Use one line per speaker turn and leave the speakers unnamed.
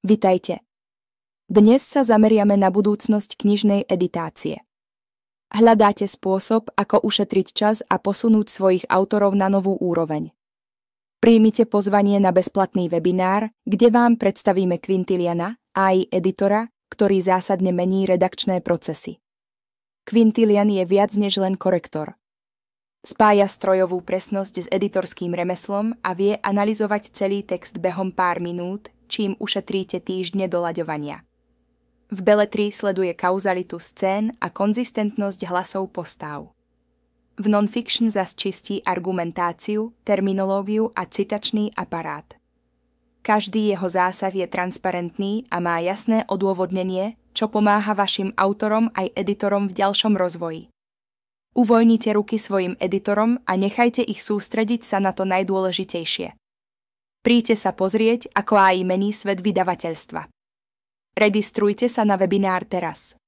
Vitajte. Dnes sa zameriame na budúcnosť knižnej editácie. Hľadáte spôsob, ako ušetriť čas a posunúť svojich autorov na novú úroveň. Príjmite pozvanie na bezplatný webinár, kde vám predstavíme Quintiliana, AI editora, ktorý zásadne mení redakčné procesy. Quintilian je viac než len korektor. Spája strojovú presnosť s editorským remeslom a vie analyzovať celý text behom pár minút, čím ušetríte týždne doľaďovania. V beletrii sleduje kauzalitu scén a konzistentnosť hlasov postáv. V non-fiction zas čistí argumentáciu, terminológiu a citačný aparát. Každý jeho zásah je transparentný a má jasné odôvodnenie, čo pomáha vašim autorom aj editorom v ďalšom rozvoji. Uvoľnite ruky svojim editorom a nechajte ich sústrediť sa na to najdôležitejšie. Príďte sa pozrieť, ako AI mení svet vydavateľstva. Registrujte sa na webinár teraz.